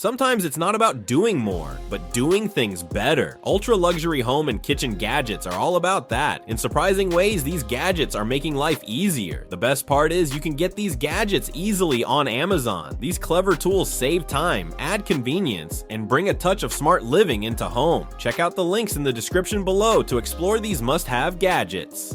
Sometimes it's not about doing more, but doing things better. Ultra-luxury home and kitchen gadgets are all about that. In surprising ways, these gadgets are making life easier. The best part is you can get these gadgets easily on Amazon. These clever tools save time, add convenience, and bring a touch of smart living into home. Check out the links in the description below to explore these must-have gadgets.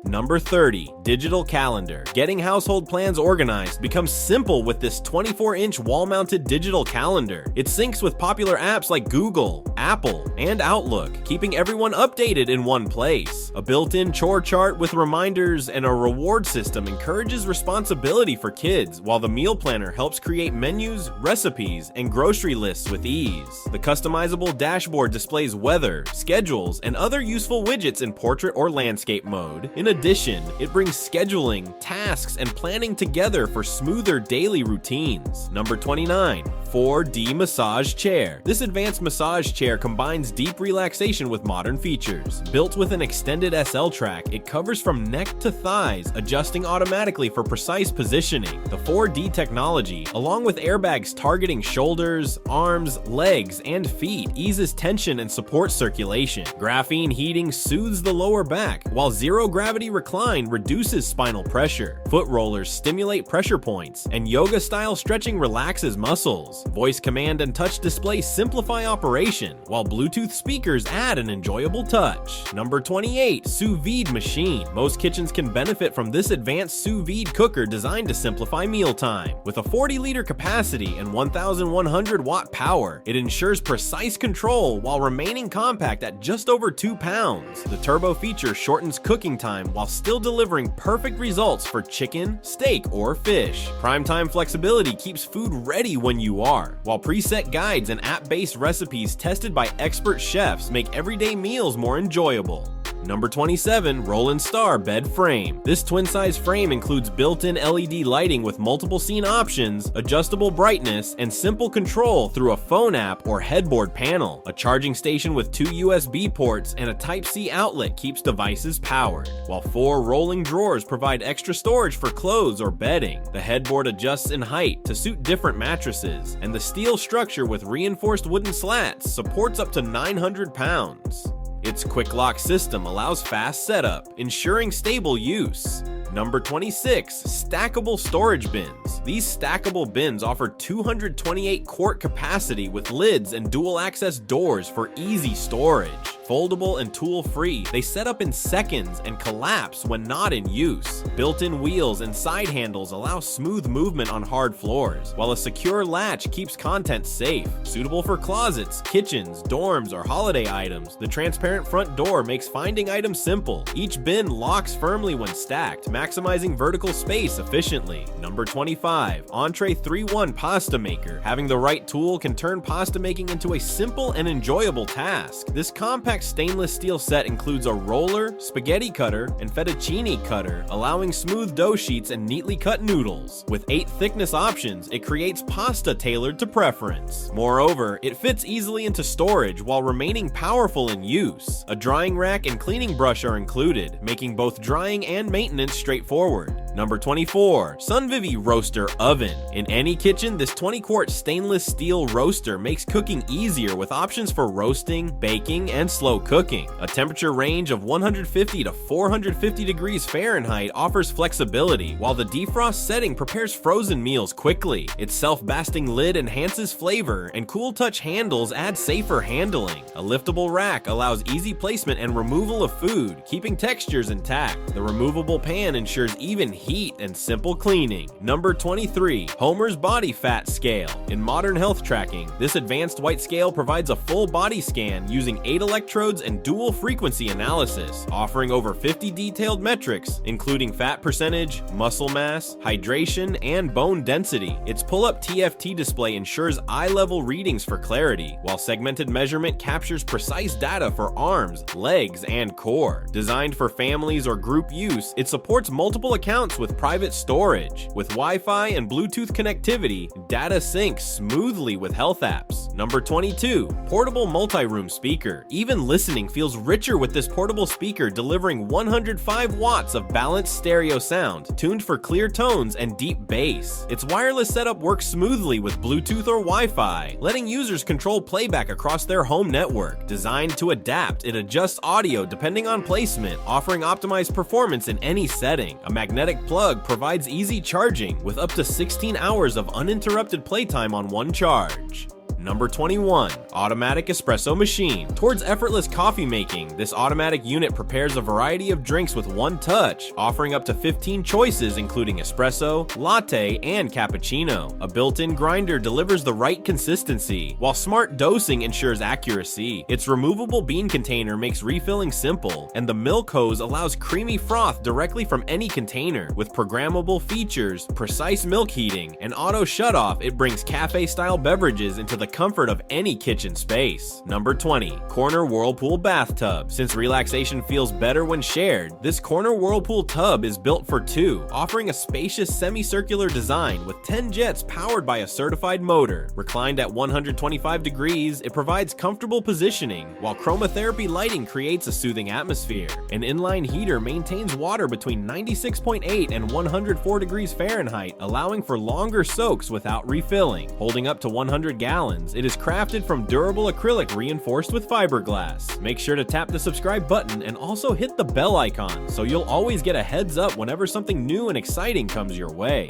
Number 30, digital calendar. Getting household plans organized becomes simple with this 24-inch wall-mounted digital calendar. It syncs with popular apps like Google, Apple, and Outlook, keeping everyone updated in one place. A built-in chore chart with reminders and a reward system encourages responsibility for kids, while the meal planner helps create menus, recipes, and grocery lists with ease. The customizable dashboard displays weather, schedules, and other useful widgets in portrait or landscape mode. In addition, it brings scheduling, tasks, and planning together for smoother daily routines. Number 29, 4D massage chair. This advanced massage chair combines deep relaxation with modern features. Built with an extended SL track, it covers from neck to thighs, adjusting automatically for precise positioning. The 4D technology, along with airbags targeting shoulders, arms, legs, and feet, eases tension and supports circulation. Graphene heating soothes the lower back, while zero gravity recline reduces spinal pressure. Foot rollers stimulate pressure points, and yoga-style stretching relaxes muscles. Voice command and touch displays simplify operation, while Bluetooth speakers add an enjoyable touch. Number 28, Sous Vide machine. Most kitchens can benefit from this advanced Sous Vide cooker designed to simplify mealtime. With a 40-liter capacity and 1,100-watt power, it ensures precise control while remaining compact at just over 2 pounds. The turbo feature shortens cooking time while still delivering perfect results for chicken, steak, or fish. Primetime flexibility keeps food ready when you are, while preset guides and app-based recipes tested by expert chefs make everyday meals more enjoyable. Number 27, Rolanstar Bed Frame. This twin-size frame includes built-in LED lighting with multiple scene options, adjustable brightness, and simple control through a phone app or headboard panel. A charging station with 2 USB ports and a Type-C outlet keeps devices powered, while 4 rolling drawers provide extra storage for clothes or bedding. The headboard adjusts in height to suit different mattresses, and the steel structure with reinforced wooden slats supports up to 900 pounds. Its quick lock system allows fast setup, ensuring stable use. Number 26, stackable storage bins. These stackable bins offer 228 quart capacity with lids and dual access doors for easy storage. Foldable and tool-free, they set up in seconds and collapse when not in use. Built-in wheels and side handles allow smooth movement on hard floors, while a secure latch keeps contents safe. Suitable for closets, kitchens, dorms, or holiday items, the transparent front door makes finding items simple. Each bin locks firmly when stacked, maximizing vertical space efficiently. Number 25, ANTREE 3-1 Pasta Maker. Having the right tool can turn pasta making into a simple and enjoyable task. This compact stainless steel set includes a roller, spaghetti cutter, and fettuccine cutter, allowing smooth dough sheets and neatly cut noodles. With 8 thickness options, it creates pasta tailored to preference. Moreover, it fits easily into storage while remaining powerful in use. A drying rack and cleaning brush are included, making both drying and maintenance straightforward. Number 24, Sunvivi Roaster Oven. In any kitchen, this 20-quart stainless steel roaster makes cooking easier with options for roasting, baking, and slow cooking. A temperature range of 150 to 450 degrees Fahrenheit offers flexibility, while the defrost setting prepares frozen meals quickly. Its self-basting lid enhances flavor, and cool touch handles add safer handling. A liftable rack allows easy placement and removal of food, keeping textures intact. The removable pan ensures even heat and simple cleaning. Number 23, Homerz Body Fat Scale. In modern health tracking, this advanced white scale provides a full body scan using 8 electrodes and dual frequency analysis, offering over 50 detailed metrics, including fat percentage, muscle mass, hydration, and bone density. Its pull-up TFT display ensures eye-level readings for clarity, while segmented measurement captures precise data for arms, legs, and core. Designed for families or group use, it supports multiple accounts accounts with private storage. With Wi-Fi and Bluetooth connectivity, data syncs smoothly with health apps. Number 22. Portable multi-room speaker. Even listening feels richer with this portable speaker, delivering 105 watts of balanced stereo sound, tuned for clear tones and deep bass. Its wireless setup works smoothly with Bluetooth or Wi-Fi, letting users control playback across their home network. Designed to adapt, it adjusts audio depending on placement, offering optimized performance in any setting. A magnetic plug provides easy charging, with up to 16 hours of uninterrupted playtime on one charge. Number 21. Automatic espresso machine. Towards effortless coffee making, this automatic unit prepares a variety of drinks with one touch, offering up to 15 choices including espresso, latte, and cappuccino. A built-in grinder delivers the right consistency, while smart dosing ensures accuracy. Its removable bean container makes refilling simple, and the milk hose allows creamy froth directly from any container. With programmable features, precise milk heating, and auto shutoff, it brings cafe-style beverages into the comfort of any kitchen space. Number 20. Corner Whirlpool bathtub. Since relaxation feels better when shared, this corner Whirlpool tub is built for two, offering a spacious semicircular design with 10 jets powered by a certified motor. Reclined at 125 degrees, it provides comfortable positioning, while chromotherapy lighting creates a soothing atmosphere. An inline heater maintains water between 96.8 and 104 degrees Fahrenheit, allowing for longer soaks without refilling. Holding up to 100 gallons, it is crafted from durable acrylic reinforced with fiberglass. Make sure to tap the subscribe button and also hit the bell icon so you'll always get a heads up whenever something new and exciting comes your way.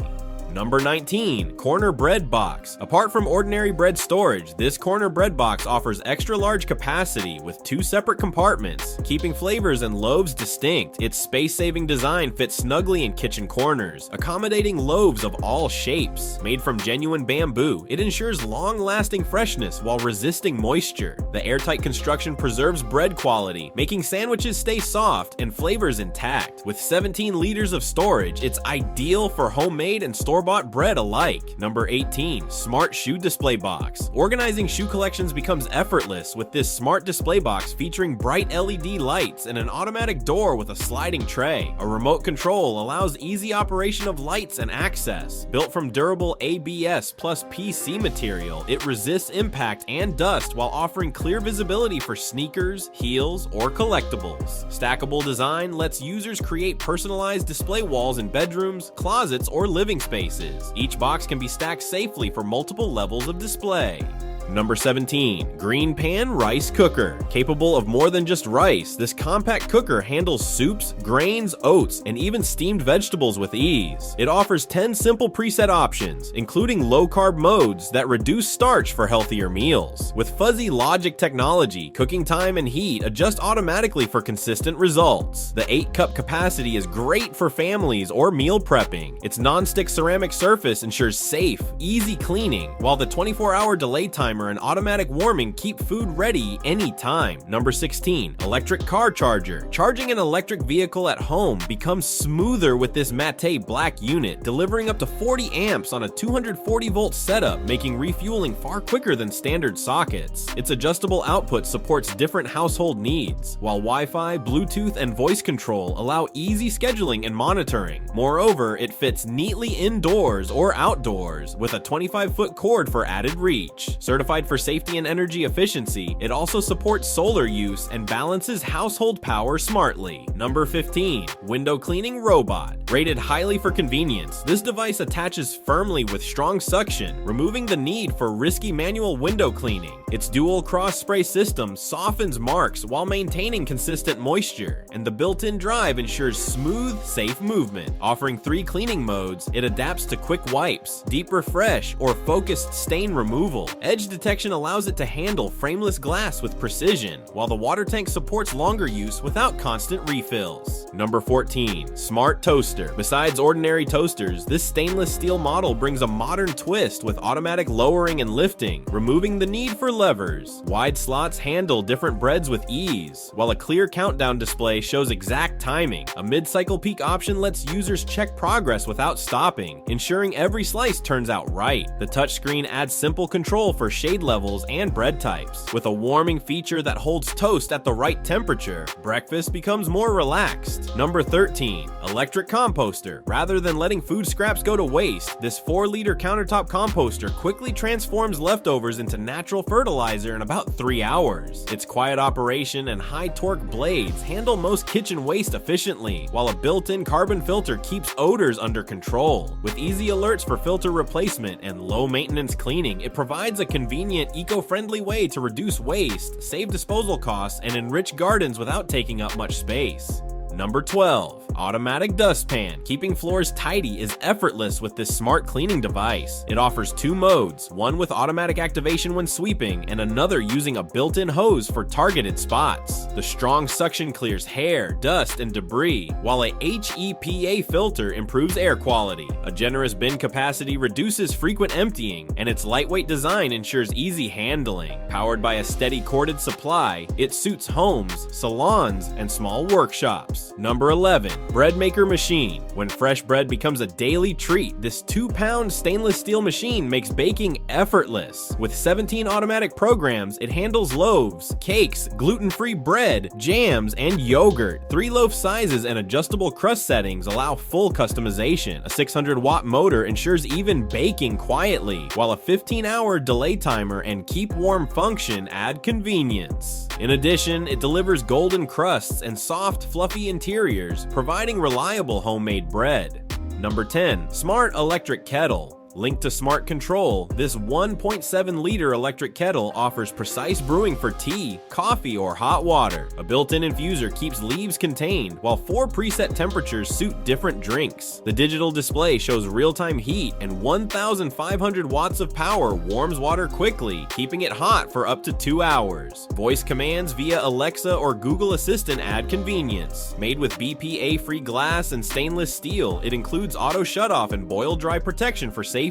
Number 19. Corner bread box. Apart from ordinary bread storage, this corner bread box offers extra large capacity with 2 separate compartments, keeping flavors and loaves distinct. Its space-saving design fits snugly in kitchen corners, accommodating loaves of all shapes. Made from genuine bamboo, it ensures long-lasting freshness while resisting moisture. The airtight construction preserves bread quality, making sandwiches stay soft and flavors intact. With 17 liters of storage, it's ideal for homemade and store-bought bread alike. Number 18. Smart shoe display box. Organizing shoe collections becomes effortless with this smart display box featuring bright LED lights and an automatic door with a sliding tray. A remote control allows easy operation of lights and access. Built from durable ABS plus PC material, it resists impact and dust while offering clear visibility for sneakers, heels, or collectibles. Stackable design lets users create personalized display walls in bedrooms, closets, or living spaces. Each box can be stacked safely for multiple levels of display. Number 17. GreenPan rice cooker. Capable of more than just rice, this compact cooker handles soups, grains, oats, and even steamed vegetables with ease. It offers 10 simple preset options, including low-carb modes that reduce starch for healthier meals. With fuzzy logic technology, cooking time and heat adjust automatically for consistent results. The 8-cup capacity is great for families or meal prepping. Its non-stick ceramic surface ensures safe, easy cleaning, while the 24-hour delay timer and automatic warming keep food ready anytime. Number 16. Electric car charger. Charging an electric vehicle at home becomes smoother with this matte black unit, delivering up to 40 amps on a 240 volt setup, making refueling far quicker than standard sockets. Its adjustable output supports different household needs, while Wi-Fi, Bluetooth, and voice control allow easy scheduling and monitoring. Moreover, it fits neatly indoors or outdoors with a 25-foot cord for added reach. Certified for safety and energy efficiency, it also supports solar use and balances household power smartly. Number 15. Window cleaning robot. Rated highly for convenience, this device attaches firmly with strong suction, removing the need for risky manual window cleaning. Its dual cross spray system softens marks while maintaining consistent moisture, and the built-in drive ensures smooth, safe movement. Offering 3 cleaning modes, it adapts to quick wipes, deep refresh, or focused stain removal. Edge detection allows it to handle frameless glass with precision, while the water tank supports longer use without constant refills. Number 14. Smart toaster. Besides ordinary toasters, this stainless steel model brings a modern twist with automatic lowering and lifting, removing the need for levers. Wide slots handle different breads with ease, while a clear countdown display shows exact timing. A mid-cycle peak option lets users check progress without stopping, ensuring every slice turns out right. The touchscreen adds simple control for shade levels and bread types. With a warming feature that holds toast at the right temperature, breakfast becomes more relaxed. Number 13. Electric composter. Rather than letting food scraps go to waste, this 4-liter countertop composter quickly transforms leftovers into natural fertilizer in about 3 hours. Its quiet operation and high-torque blades handle most kitchen waste efficiently, while a built-in carbon filter keeps odors under control. With easy alerts for filter replacement and low-maintenance cleaning, it provides a convenient, eco-friendly way to reduce waste, save disposal costs, and enrich gardens without taking up much space. Number 12. Automatic dustpan. Keeping floors tidy is effortless with this smart cleaning device. It offers 2 modes, one with automatic activation when sweeping, and another using a built-in hose for targeted spots. The strong suction clears hair, dust, and debris, while a HEPA filter improves air quality. A generous bin capacity reduces frequent emptying, and its lightweight design ensures easy handling. Powered by a steady corded supply, it suits homes, salons, and small workshops. Number 11. Bread maker machine. When fresh bread becomes a daily treat, this 2-pound stainless steel machine makes baking effortless. With 17 automatic programs, it handles loaves, cakes, gluten-free bread, jams, and yogurt. 3 loaf sizes and adjustable crust settings allow full customization. A 600-watt motor ensures even baking quietly, while a 15-hour delay timer and keep warm function add convenience. In addition, it delivers golden crusts and soft, fluffy interiors, providing reliable homemade bread. Number 10. Smart electric kettle. Linked to smart control, this 1.7-liter electric kettle offers precise brewing for tea, coffee, or hot water. A built-in infuser keeps leaves contained, while 4 preset temperatures suit different drinks. The digital display shows real-time heat, and 1,500 watts of power warms water quickly, keeping it hot for up to 2 hours. Voice commands via Alexa or Google Assistant add convenience. Made with BPA-free glass and stainless steel, it includes auto shutoff and boil-dry protection for safety.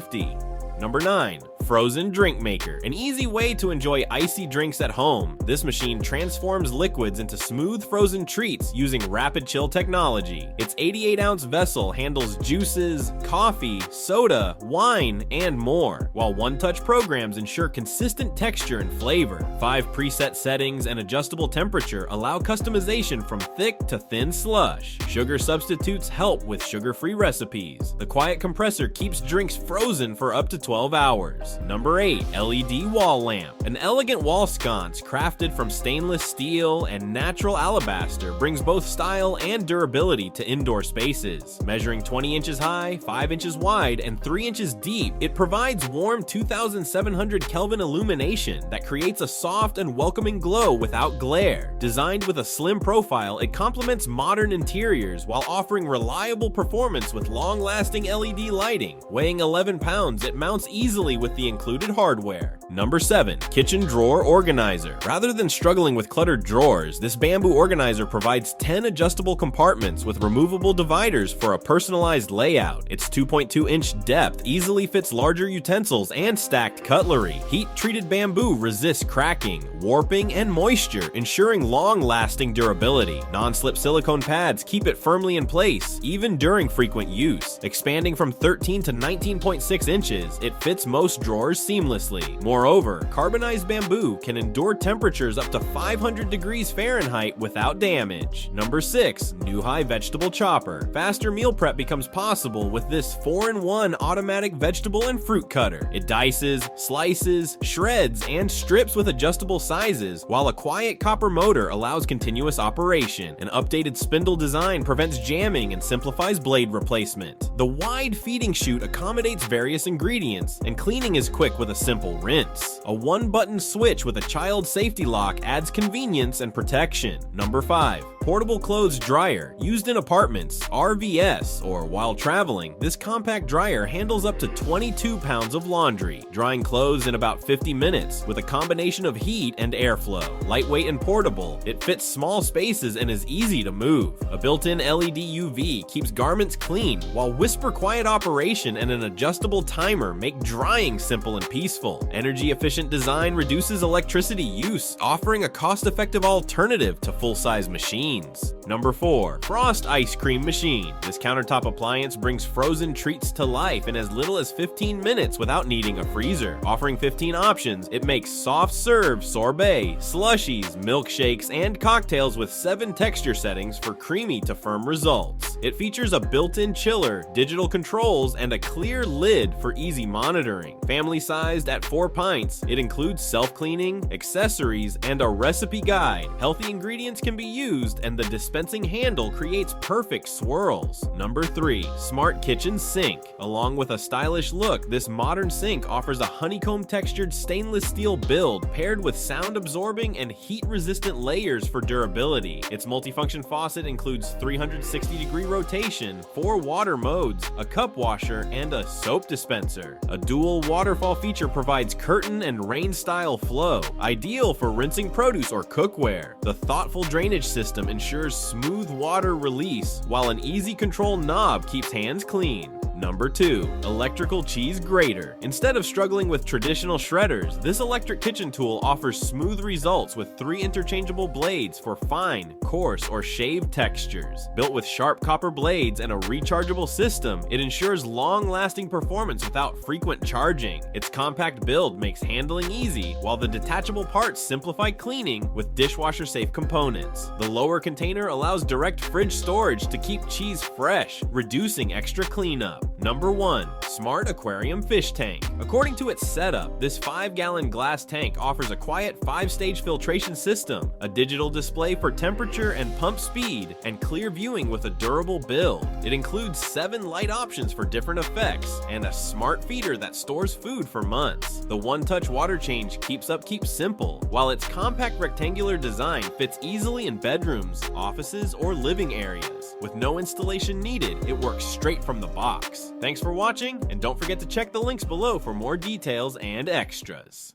Number 9. Frozen drink maker. An easy way to enjoy icy drinks at home. This machine transforms liquids into smooth frozen treats using rapid chill technology. Its 88-ounce vessel handles juices, coffee, soda, wine, and more, while one-touch programs ensure consistent texture and flavor. 5 preset settings and adjustable temperature allow customization from thick to thin slush. Sugar substitutes help with sugar-free recipes. The quiet compressor keeps drinks frozen for up to 12 hours. Number 8. LED wall lamp. An elegant wall sconce crafted from stainless steel and natural alabaster brings both style and durability to indoor spaces. Measuring 20 inches high, 5 inches wide, and 3 inches deep, it provides warm 2,700 Kelvin illumination that creates a soft and welcoming glow without glare. Designed with a slim profile, it complements modern interiors while offering reliable performance with long-lasting LED lighting. Weighing 11 pounds, it mounts easily with the included hardware. Number 7. Kitchen drawer organizer. Rather than struggling with cluttered drawers, this bamboo organizer provides 10 adjustable compartments with removable dividers for a personalized layout. Its 2.2-inch depth easily fits larger utensils and stacked cutlery. Heat-treated bamboo resists cracking, warping, and moisture, ensuring long-lasting durability. Non-slip silicone pads keep it firmly in place, even during frequent use. Expanding from 13 to 19.6 inches, it fits most drawers seamlessly. Moreover, carbonized bamboo can endure temperatures up to 500 degrees Fahrenheit without damage. Number 6. Newhai vegetable chopper. Faster meal prep becomes possible with this 4-in-1 automatic vegetable and fruit cutter. It dices, slices, shreds, and strips with adjustable sizes, while a quiet copper motor allows continuous operation. An updated spindle design prevents jamming and simplifies blade replacement. The wide feeding chute accommodates various ingredients, and cleaning is quick with a simple rinse. A 1-button switch with a child safety lock adds convenience and protection. Number 5. Portable clothes dryer. Used in apartments, RVs, or while traveling, this compact dryer handles up to 22 pounds of laundry, drying clothes in about 50 minutes with a combination of heat and airflow. Lightweight and portable, it fits small spaces and is easy to move. A built-in LED UV keeps garments clean, while whisper quiet operation and an adjustable timer make drying simple and peaceful. Energy-efficient design reduces electricity use, offering a cost-effective alternative to full-size machines. Number 4. Frost Ice Cream Machine. This countertop appliance brings frozen treats to life in as little as 15 minutes without needing a freezer. Offering 15 options, it makes soft serve, sorbet, slushies, milkshakes, and cocktails with 7 texture settings for creamy to firm results. It features a built-in chiller, digital controls, and a clear lid for easy monitoring. Family-sized at 4 pints, it includes self-cleaning, accessories, and a recipe guide. Healthy ingredients can be used, and the dispensing handle creates perfect swirls. Number 3. Smart Kitchen Sink. Along with a stylish look, this modern sink offers a honeycomb-textured stainless steel build paired with sound-absorbing and heat-resistant layers for durability. Its multifunction faucet includes 360-degree rotation, 4 water modes, a cup washer, and a soap dispenser. A dual waterfall feature provides curtain and rain-style flow, ideal for rinsing produce or cookware. The thoughtful drainage system ensures smooth water release, while an easy control knob keeps hands clean. Number 2. Electrical Cheese Grater. Instead of struggling with traditional shredders, this electric kitchen tool offers smooth results with 3 interchangeable blades for fine, coarse, or shaved textures. Built with sharp copper blades and a rechargeable system, it ensures long-lasting performance without frequent charging. Its compact build makes handling easy, while the detachable parts simplify cleaning with dishwasher-safe components. The lower container allows direct fridge storage to keep cheese fresh, reducing extra cleanup. Number 1. Smart Aquarium Fish Tank. According to its setup, this 5-gallon glass tank offers a quiet 5-stage filtration system, a digital display for temperature and pump speed, and clear viewing with a durable build. It includes 7 light options for different effects, and a smart feeder that stores food for months. The one-touch water change keeps upkeep simple, while its compact rectangular design fits easily in bedrooms, offices, or living areas. With no installation needed, it works straight from the box. Thanks for watching, and don't forget to check the links below for more details and extras.